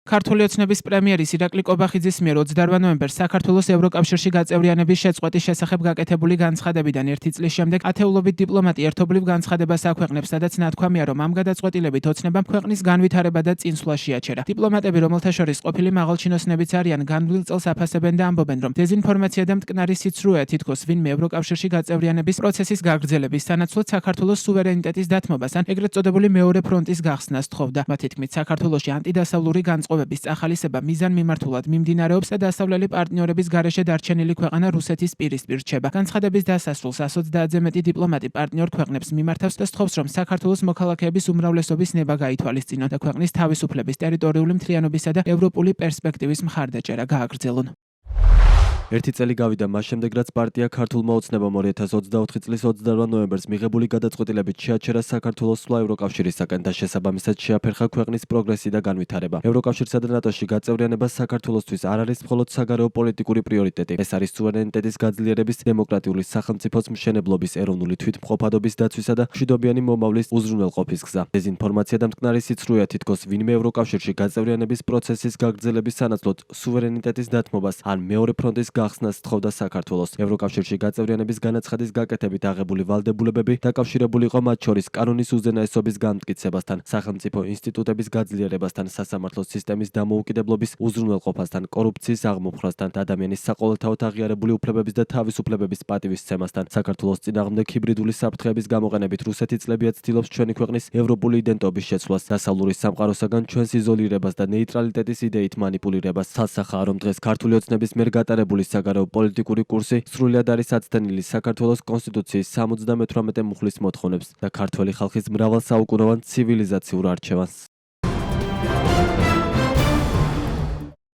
ქართული ოცნების პრემიერის ირაკლი კობახიძის მიერ 28 ნოემბერს საქართველოს ევროკავშირში გაწევრიანების შეწყვეტის შესახებ გაკეთებული განცხადებიდან 1 წლის შემდეგ ათეულობით დიპლომატი ერთობლივ განცხადებას აქვეყნებს, სადაც ნათქვამია, რომ ამ გადაწყვეტილებით ოცნებამ ქვეყნის განვითარება და წინსვლა შეაჩერა. დიპლომატები, რომელთა შორის ყოფილი მაღალჩინოსნებიც არიან, განვლილ წელს აფასებენ და ამბობენ, რომ დეზინფორმაცია და მტკნარი სიცრუეა თითქოს ვინმე ევროკავშირში გაწევრიანების პროცესის გაგრძელების სანაცვლოდ საქართველოს სუვერენიტეტის დათმობას ან ეგრეთ წოდებული მეორე ფრონტის გახსნას თხოვდა. მათ თქმით, საქართველოში ანტიდასავლური განწყობების წახალისება მიზანმიმართულად მიმდინარეობს და დასავლელი პარტნიორების გარეშე დარჩენილი ქვეყანა რუსეთის პირისპირ რჩება. განცხადების დასასრულს 130-ზე მეტი დიპლომატი პარტნიორ ქვეყნებს მიმართავს და სთხოვს, რომ საქართველოს მოქალაქეების უმრავლესობის ნება გაითვალისწინონ და ქვეყნის თავისუფლების, ტერიტორიული მთლიანობისა და ევროპული პერსპექტივის მხარდაჭერა გააგრძელონ. ერთი წელი გავიდა მას შემდეგ, რაც პარტია ქართულმა ოცნებამ 2024 წლის 28 ნოემბერს მიღებული გადაწყვეტილებით შეაჩერა საქართველოს სვლა ევროკავშირისაგან და შესაბამისად შეაფერხა ქვეყნის პროგრესი და განვითარება. ევროკავშირსა და ნატოში გაწევრიანება საქართველოსთვის არ არის მხოლოდ საგარეო პოლიტიკური პრიორიტეტი. ეს არის სუვერენიტეტის გაძლიერების, დემოკრატიული სახელმწიფოს მშენებლობის, ეროვნული თვითმყოფადობის დაცვისა და მშვიდობიანი მომავლის უზრუნველყოფის გზა. დეზინფორმაცია და მტკნარი სიცრუეა თითქოს ვინმე ევროკავშირში გაწევრიანების პროცესის გაგრძელების სანაცვლოდ სუვერენიტეტის დათმობას ან მეორე ფრონტის გახსნას თხოვდა საქართველოს. ევროკავშირში გაწევრიანების განაცხადის გაკეთებით აღებული ვალდებულებები დაკავშირებული იყო მათ შორის კანონის უზენაესობის განმტკიცებასთან, სახელმწიფო ინსტიტუტების გაძლიერებასთან, სასამართლო სისტემის დამოუკიდებლობის უზრუნველყოფასთან, კორუფციის აღმოფხვრასთან და ადამიანის საყოველთაოდ აღიარებული უფლებების და თავისუფლებების პატივისცემასთან. საქართველოს წინააღმდეგ ჰიბრიდული საფრთხეების გამოყენებით რუსეთი წლებია ცდილობს ჩვენი ქვეყნის ევროპული იდენტობის შეცვლას, დასავლური სამყაროსაგან ჩვენს იზოლირებას და ნეიტრალიტეტის იდეით მანიპულირებას. თალსახაა, რომ დღეს ქართული ოცნების მიერ გატარებული საგარეო პოლიტიკური კურსი სრულად არის აცდენილი საქართველოს კონსტიტუციის 78 მუხლის მოთხოვნებს და ქართველი ხალხის მრავალსაუკუნოვან ცივილიზაციურ არჩევანს.